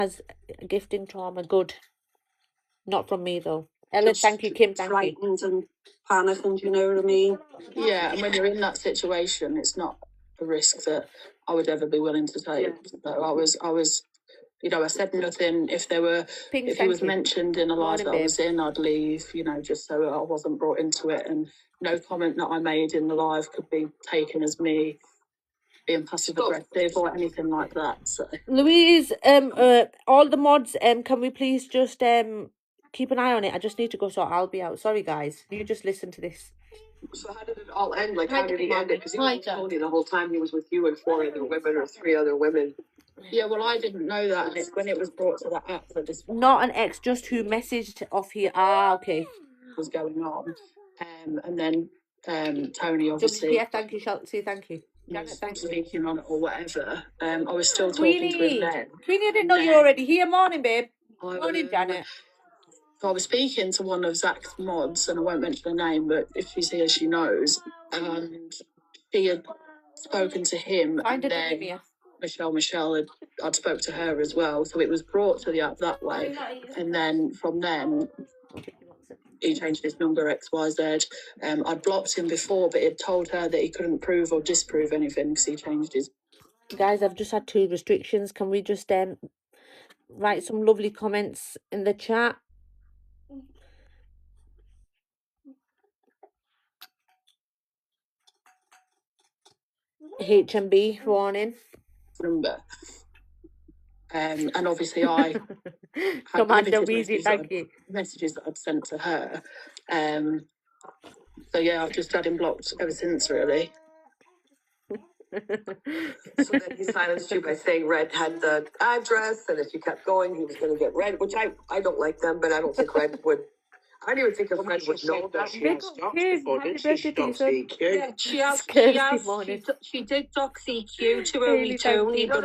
As gifting trauma, good. Not from me though. Ella, thank you. Kim, thank you. Frightened and panicking, you know what I mean? Yeah, and when you're in that situation, it's not a risk that I would ever be willing to take. So I was, you know, I said nothing. If he was mentioned in a live that I was in, I'd leave, you know, just so I wasn't brought into it. And no comment that I made in the live could be taken as me being passive aggressive or anything like that. So Louise, all the mods, can we please just keep an eye on it? I just need to go, so I'll be out. Sorry, guys. You just listen to this. So how did it all end? Like, how did he end it? Because he was Tony the whole time. He was with you and 4 other women or 3 other women. Yeah, well, I didn't know that, and it's when it was brought to that app that this Not an ex, just who messaged off here. Ah, okay. was going on, and then Tony obviously. Yeah, thank you, Chelsea. Thank you. Janet, thanks for speaking on it or whatever. I was still talking to him then. Queenie, I didn't know you were already here. Morning, babe. Morning, Janet. So I was speaking to one of Zach's mods, and I won't mention her name, but if she's here, she knows. And she had spoken to him, and then Michelle I'd spoke to her as well. So it was brought to the app that way, and then from then he changed his number XYZ. I'd blocked him before, but he'd told her that he couldn't prove or disprove anything because he changed his. Guys, I've just had 2 restrictions. Can we just write some lovely comments in the chat? HMB warning. Number. And obviously I Commander Weezy, thank you. Messages that I'd sent to her. So yeah, I've just had him blocked ever since, really. So then he silenced you by saying Red had the address, and if you kept going, he was going to get Red, which I don't like them, but I don't think Red would. I don't even think if Red would know that. She has doxed before, didn't she? She doxed CQ. Yeah, she did dox CQ to only Tony, but I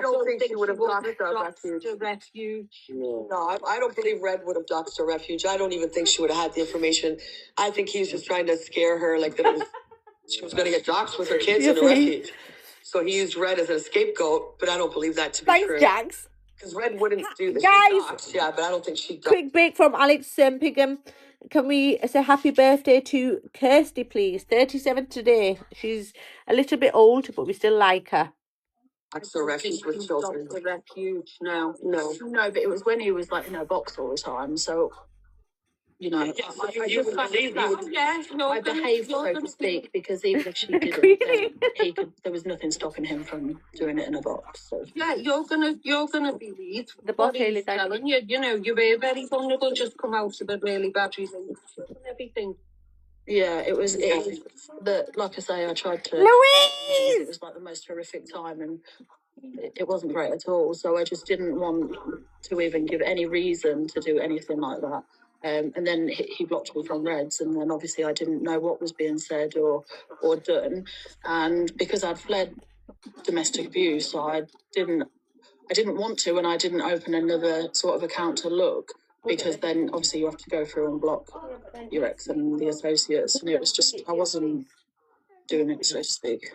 don't think she would have doxed a refuge. No, I don't believe Red would have doxed a refuge. I don't even think she would have had the information. I think he's just trying to scare her, like that she was going to get doxed with her kids in a refuge. So he used Red as a scapegoat, but I don't believe that to be true. Thanks, Jax. Because Red wouldn't do this. Guys, yeah, but I don't think she does. Quick break from Alex Pigham. Can we say happy birthday to Kirsty, please? 37 today. She's a little bit old, but we still like her. That's the refuge with children. The refuge, no, but it was when he was like in a box all the time, so. You know, I behaved, so to speak, because even if she didn't, there was nothing stopping him from doing it in a box. So. Yeah, you're gonna believe the boss he's telling you. You know, you were very vulnerable. Just come out of a really bad relationship and everything. Yeah, it was like I say, I tried to. Louise! It was like the most horrific time, and it wasn't great at all. So I just didn't want to even give any reason to do anything like that. And then he blocked me from Reds, and then obviously I didn't know what was being said or done, and because I'd fled domestic abuse, so I didn't want to, and I didn't open another sort of account to look, because then obviously you have to go through and block your ex and the associates, and it was just I wasn't doing it, so to speak.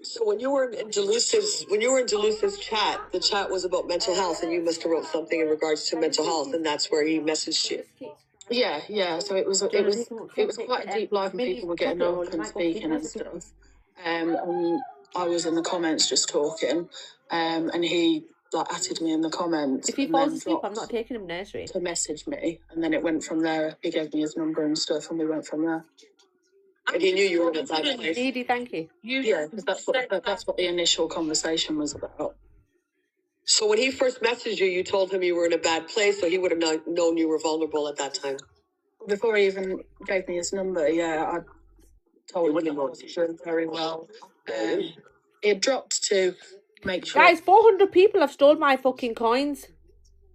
So when you were in Deluce's chat, the chat was about mental health, and you must have wrote something in regards to mental health, and that's where he messaged you. Yeah. So it was quite a deep live, and people were getting up and speaking and stuff. And I was in the comments just talking, and he atted me in the comments. If he falls asleep, I'm not taking him nursery. To message me, and then it went from there. He gave me his number and stuff, and we went from there. And he knew you were in a bad place. Needy, thank you. Yeah, because that's what the initial conversation was about. So when he first messaged you, you told him you were in a bad place, so he would have known you were vulnerable at that time. Before he even gave me his number, yeah, I told him I wasn't doing very well. It dropped to make sure. Guys, 400 people have stolen my fucking coins.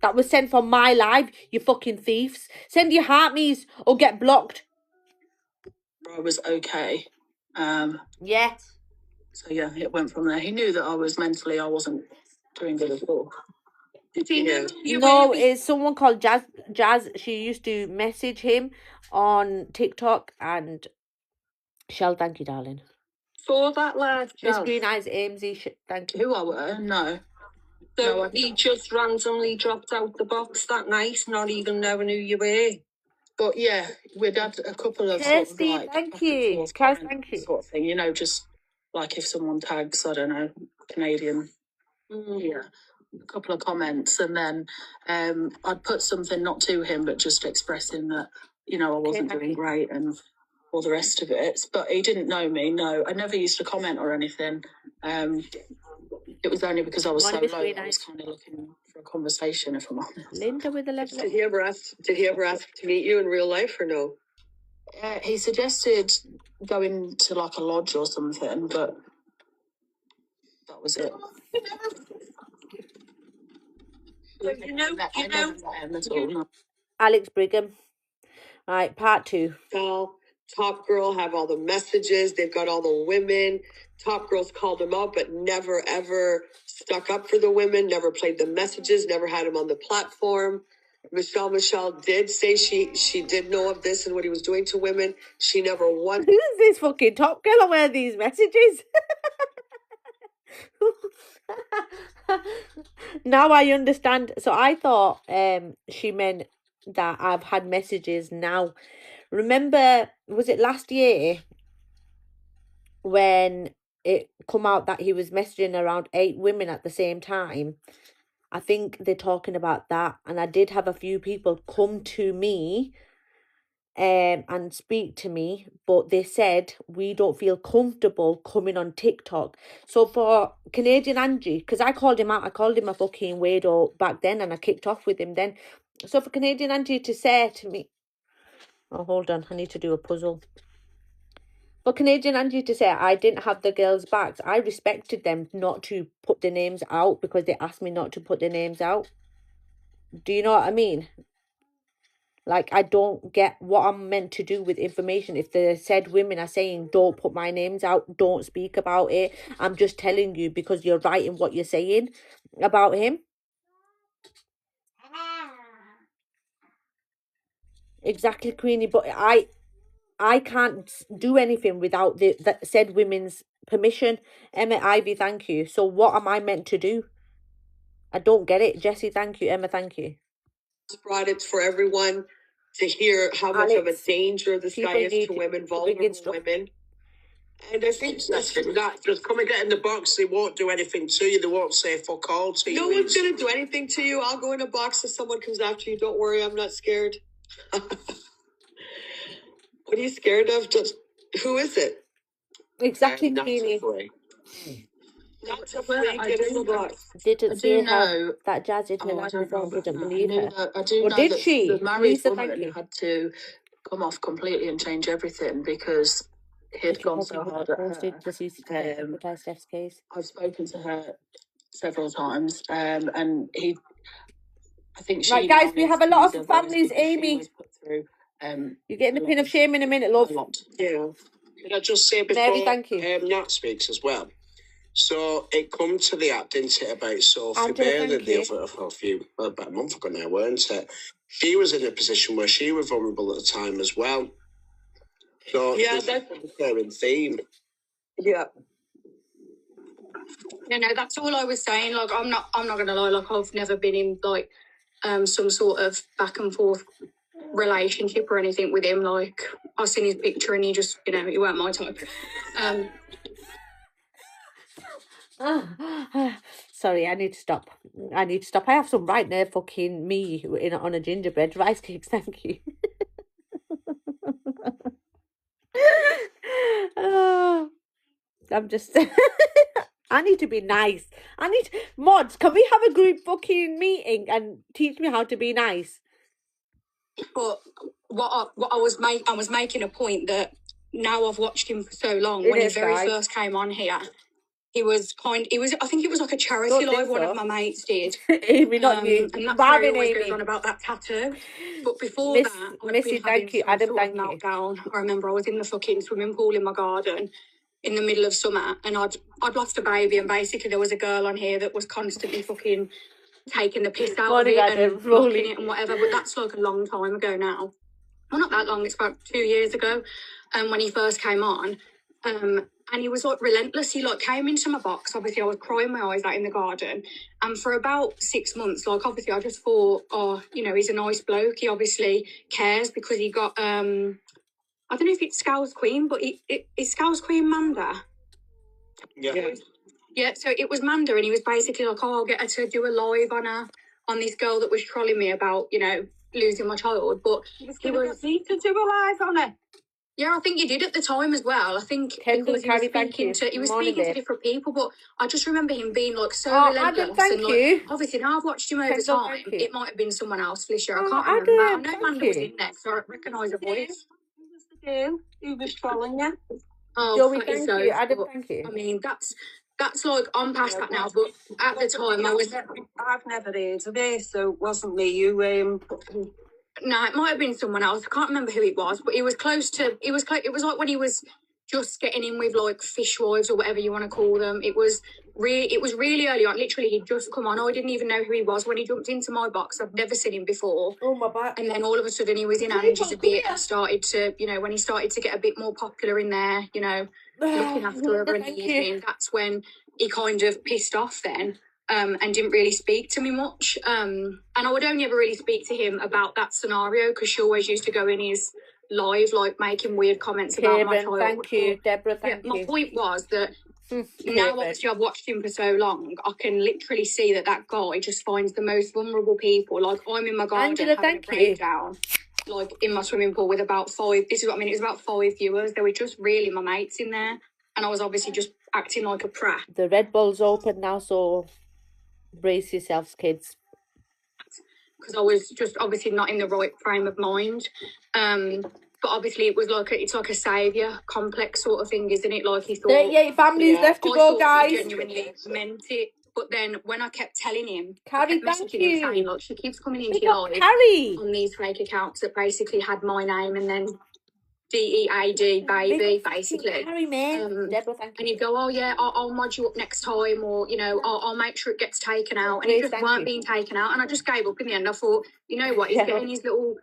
That was sent from my live, you fucking thieves. Send your heart me's or get blocked. I was okay. Yeah. So yeah, it went from there. He knew that I wasn't doing good at all. Did he know? No, it's someone called Jazz. She used to message him on TikTok, and Shell, thank you, darling. For that live, Miss Green Eyes AMZ, thank you. Who I were? No. So he just randomly dropped out the box that night, not even knowing who you were. But yeah, we'd had a couple of Kirsty, sort of like thank back and you. forth Kaz, comments thank you. sort of thing, you know, just like if someone tags, I don't know, Canadian, yeah, a couple of comments, and then I'd put something not to him, but just expressing that, you know, I wasn't doing great and all the rest of it. But he didn't know me. No, I never used to comment or anything. It was only because I was so low. I was kind of looking for a conversation, if I'm honest. Linda with the level. Did he ever ask to meet you in real life or no? He suggested going to like a lodge or something, but that was it. I never met him at all. No. Alex Brigham. Right, part 2. Top Girl have all the messages. They've got all the women. Top Girl's called them out, but never, ever stuck up for the women, never played the messages, never had them on the platform. Michelle did say she did know of this and what he was doing to women. She never once. Who's this fucking Top Girl and where are these messages? Now I understand. So I thought she meant that I've had messages now. Remember, was it last year when it come out that he was messaging around 8 women at the same time? I think they're talking about that, and I did have a few people come to me and speak to me, but they said we don't feel comfortable coming on TikTok. So for Canadian Angie, because I called him out, I called him a fucking weirdo back then, and I kicked off with him then. So for Canadian Angie to say to me, oh, hold on, I need to do a puzzle. For Canadian Angie to say I didn't have the girls' backs, I respected them not to put the names out because they asked me not to put the names out. Do you know what I mean? Like, I don't get what I'm meant to do with information. If the said women are saying, don't put my names out, don't speak about it, I'm just telling you because you're right in what you're saying about him. Exactly, Queenie. But I can't do anything without the said women's permission. Emma, Ivy, thank you. So what am I meant to do? I don't get it. Jessie, thank you. Emma, thank you. Brought it for everyone to hear how much of a danger this guy is to women, vulnerable women. And I think that just come and get in the box. They won't do anything to you. They won't say fuck all to you. No one's going to do anything to you. I'll go in a box if someone comes after you. Don't worry, I'm not scared. What are you scared of? Just who is it? Exactly, Queenie. Not a freak. Get in the box. Didn't see her that Jazz in her life before. Didn't believe her. I do know did that she? the married Lisa, woman had to come off completely and change everything because he'd gone so hard at her. Steph's case. I've spoken to her several times, and I think she. Right, guys, we have a lot of families. Amy, you're getting the pin of shame in a minute, love. Yeah. Can I just say before Mary, thank you. Nat speaks as well? So it come to the app, didn't it, about Sophie Bailey about a month ago now, weren't it? She was in a position where she was vulnerable at the time as well. So yeah, that's a recurring theme. Yeah. You know, that's all I was saying. Like, I'm not gonna lie. Like, I've never been in like some sort of back and forth relationship or anything with him. Like, I've seen his picture and he just, you know, he weren't my type. Sorry, I need to stop. I have some right there, fucking me on a gingerbread rice cakes. Thank you. I'm just. I need to be nice. Mods. Can we have a group fucking meeting and teach me how to be nice? But what I was making a point that now I've watched him for so long. When he first came on here, I think it was like a charity live one of my mates did. Amy, not you. And that's where he always goes on about that tattoo. But before that, Missy, thank you. Adam, thank you. Meltdown. I remember I was in the fucking swimming pool in my garden in the middle of summer, and I'd lost a baby, and basically there was a girl on here that was constantly fucking taking the piss out of it and mocking it and whatever. But that's like a long time ago now. Well, not that long. It's about 2 years ago. And when he first came on, And he was like relentless. He like came into my box. Obviously, I was crying my eyes out in the garden. And for about 6 months, like obviously, I just thought, oh, you know, he's a nice bloke. He obviously cares because he got I don't know if it's Scouse Queen, but it's Scouse Queen Manda. Yeah. Yeah, so it was Manda, and he was basically like, oh, I'll get her to do a live on this girl that was trolling me about, you know, losing my child. But he was need to do a live on it. Yeah, I think he did at the time as well. I think Kendall, because he was Carrie, thank speaking you. to Morning, babe. different people, but I just remember him being like so Oh, relentless. Adam, thank and like you. obviously now I've watched him over Kendall, time. thank you. It might have been someone else, Felicia. I Oh, can't remember. I Adam, know thank Amanda was you. in there, so I recognise her voice. Who was the girl who was trolling you? Oh, Joey, that is thank so. you. Adam, But, thank you. I mean, that's like I'm past that now. But at the time, I've never heard of it, so it wasn't me. You No, it might have been someone else. I can't remember who it was, but it was close to. It was It was like when he was just getting in with like fishwives or whatever you want to call them. It was really early on. Literally, he'd just come on. I didn't even know who he was when he jumped into my box. I've never seen him before. Oh, my back. And then all of a sudden, he was in Angie's a bit and started to, you know, when he started to get a bit more popular in there, you know, looking after her in the evening. That's when he kind of pissed off then. And didn't really speak to me much. And I would only ever really speak to him about that scenario because she always used to go in his live, like making weird comments about my child. Thank you. Deborah, thank you. My point was that now obviously I've watched him for so long, I can literally see that guy just finds the most vulnerable people. Like I'm in my garden Angela, having thank a breakdown, like in my swimming pool with about 5. This is what I mean. It was about 5 viewers. They were just really my mates in there, and I was obviously just acting like a prat. The Red Bull's open now, so brace yourselves, kids. Because I was just obviously not in the right frame of mind. But obviously it was like it's like a saviour complex sort of thing, isn't it? Like he thought 38 families left to go, guys. He genuinely meant it. But then when I kept telling him, Carrie, I kept messaging him saying, like, she keeps coming into your life on these fake accounts that basically had my name and then DEAD baby, basically. Carrie, man. Deborah, thank you. And he'd go, oh yeah, I'll mod you up next time, or you know, I'll make sure it gets taken out. And it just weren't being taken out, and I just gave up in the end. I thought, you know what, he's getting his little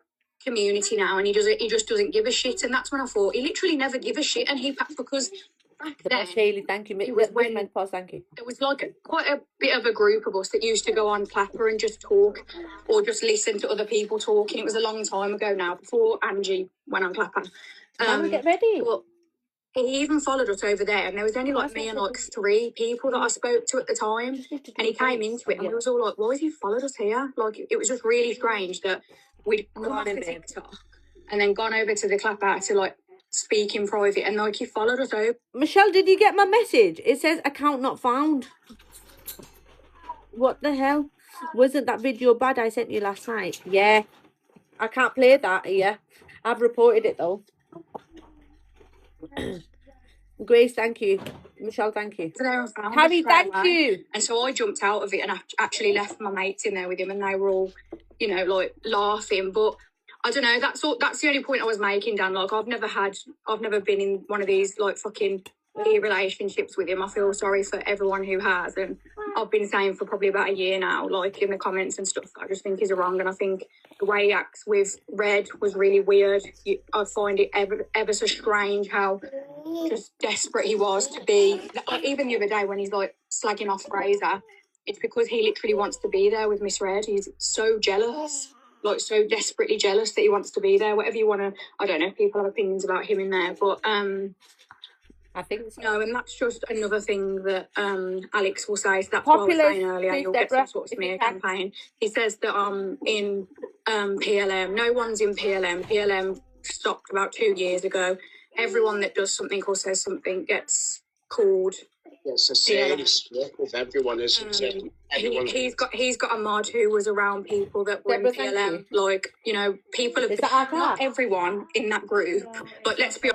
community now, and he just doesn't give a shit. And that's when I thought he literally never give a shit, and because back then, Haley, thank you. It was when thank you. There was like quite a bit of a group of us that used to go on Clapper and just talk, or just listen to other people talking. It was a long time ago now, before Angie went on Clapper. Get ready. But he even followed us over there, and there was only like me and like 3 people that I spoke to at the time. And he came into it, and we was all like, "Why has he followed us here?" Like it was just really strange that we'd come off the TikTok and then gone over to the Clapper to like speak in private, and like he followed us over. Michelle, did you get my message? It says account not found. What the hell? Wasn't that video bad I sent you last night? Yeah. I can't play that here. I've reported it though. Grace, thank you. Michelle, thank you. Harry, thank you. And so I jumped out of it and I actually left my mates in there with him, and they were all, you know, like laughing. But I don't know. That's the only point I was making, Dan. Like I've never been in one of these like fucking relationships with him. I feel sorry for everyone who has, and I've been saying for probably about a year now, like in the comments and stuff, I just think is wrong, and I think the way he acts with Red was really weird. I find it ever so strange how just desperate he was to be. Like, even the other day when he's like slagging off Fraser, it's because he literally wants to be there with Miss Red. He's so jealous, like so desperately jealous that he wants to be there. Whatever you want to, I don't know. People have opinions about him in there, but I think so. No, and that's just another thing that Alex will say. So that's what I was saying earlier. You'll get some sort of smear campaign. He says that in PLM, no one's in PLM. PLM stopped about 2 years ago. Everyone that does something or says something gets called. It's the same split with everyone, isn't it? He's got a mod who was around people that were in PLM. Like, you know, people have not everyone in that group, but let's be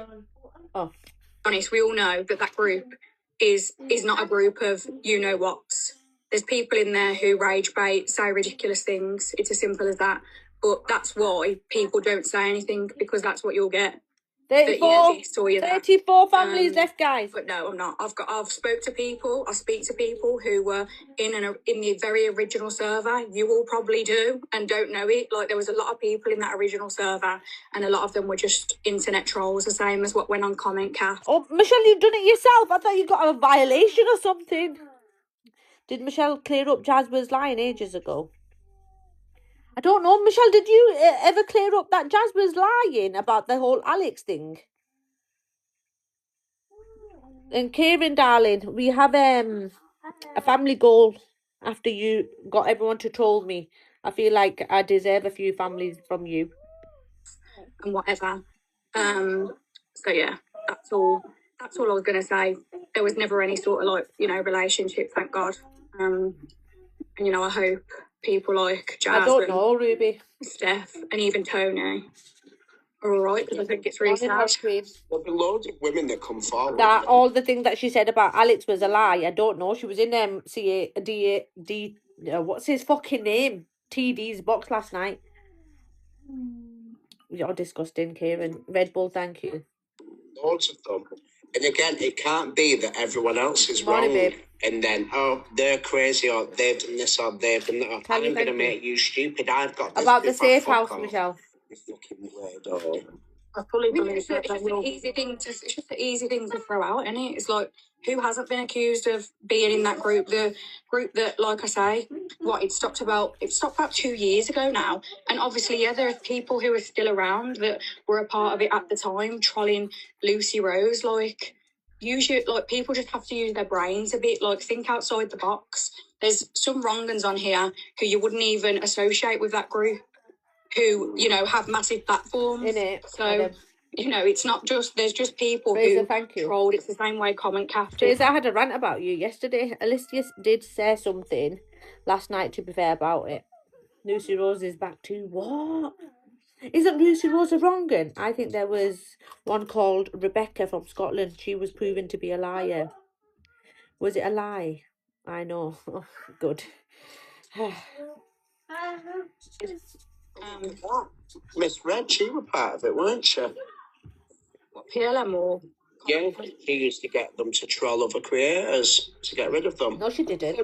honest, we all know that group is not a group of you-know-whats. There's people in there who rage bait, say ridiculous things. It's as simple as that. But that's why people don't say anything, because that's what you'll get. 34 families left, guys. But no, I'm not. I've spoke to people. I speak to people who were in the very original server. You all probably do and don't know it. Like, there was a lot of people in that original server, and a lot of them were just internet trolls, the same as what went on Comment Cast. Oh, Michelle, you've done it yourself. I thought you got a violation or something. Did Michelle clear up Jazz was lying ages ago? I don't know. Michelle, did you ever clear up that Jazz was lying about the whole Alex thing? And Kieran, darling, we have a family goal after you got everyone to troll me. I feel like I deserve a few families from you. And whatever. So yeah, that's all I was going to say. There was never any sort of, like, relationship, thank God. And, I hope people like Jazz, I don't know, Ruby, Steph, and even Tony are all right, because I think it's really sad. There'll be loads of women that come forward. That all the thing that she said about Alex was a lie. I don't know. She was in what's his fucking name? TD's box last night. You're disgusting, Kieran. Red Bull, thank you. Loads of them. And again, it can't be that everyone else is wrong. Babe. And then, they're crazy, or they've done this, or they've done that. I'm going to make you stupid. I've got this. About the safe house, Michelle. You fucking weirdo. I fully believe that it's just an easy thing to throw out, isn't it? It's like, who hasn't been accused of being in that group? The group that, like I say, it stopped about 2 years ago now. And obviously, yeah, there are people who are still around that were a part of it at the time, trolling Lucy Rose. Like, people just have to use their brains a bit, like, think outside the box. There's some wrong-uns on here who you wouldn't even associate with that group, who, have massive platforms. In it. So, it's not just, there's just people Fraser, who thank you. trolled. It's the same way Comment Cast. Fraser, I had a rant about you yesterday. Alicia did say something last night, to be fair, about it. Lucy Rose is back too. What? Isn't Lucy Rose a wrong one? I think there was one called Rebecca from Scotland. She was proven to be a liar. Was it a lie? I know. Oh, good. Miss Red, she was part of it, weren't she? What, PLM or? Yeah, she used to get them to troll other creators to get rid of them. No, she didn't.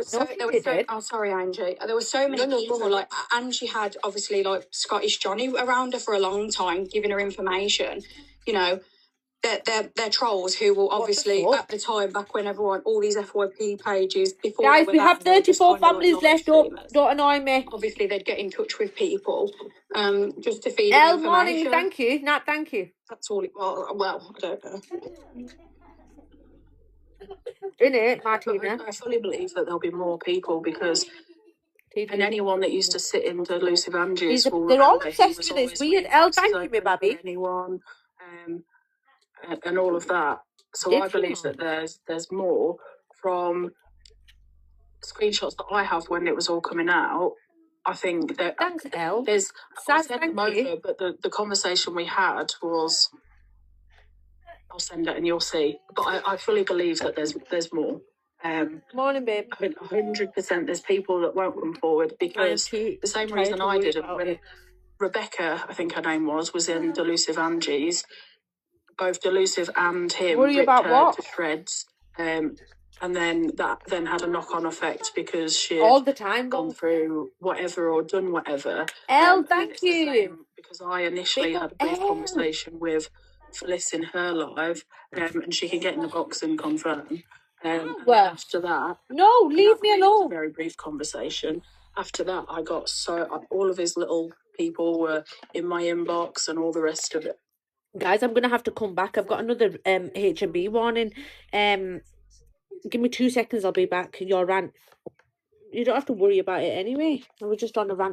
Sorry, Angie. There were so many people. Like, Angie had, obviously, like, Scottish Johnny around her for a long time, giving her information. They're trolls who will obviously, at the time, back when all these FYP pages before. Guys, we have 34 families left up. Don't annoy me. Obviously, they'd get in touch with people, just to feed them information. Morning, thank you. Nat, thank you. That's all. Well, I don't know. In it, Martina. I fully believe that there'll be more people, because. And anyone that used to sit in Delusive Angie's, they're all obsessed with this weird. Thank you, me baby. Anyone, and all of that. So I believe that there's more from screenshots that I have when it was all coming out. I think that thanks, Elle. There's I'll send them over, but the conversation we had was, I'll send it and you'll see. But I fully believe that there's more. Morning, babe. 100%. There's people that won't come forward, because the same reason I didn't when Rebecca, I think her name was in Delusive Angie's. Both Delusive and him ripped her to shreds, and then that had a knock-on effect, because she all the time gone through whatever or done whatever. Elle, thank you. Because I initially had a brief conversation with Felice in her live, and she can get in the box and confirm. After that, no, leave me alone. A very brief conversation. After that, I got all of his little people were in my inbox and all the rest of it. Guys, I'm gonna have to come back. I've got another H&B warning. Give me 2 seconds. I'll be back. Your rant. You don't have to worry about it anyway. I was just on a rant.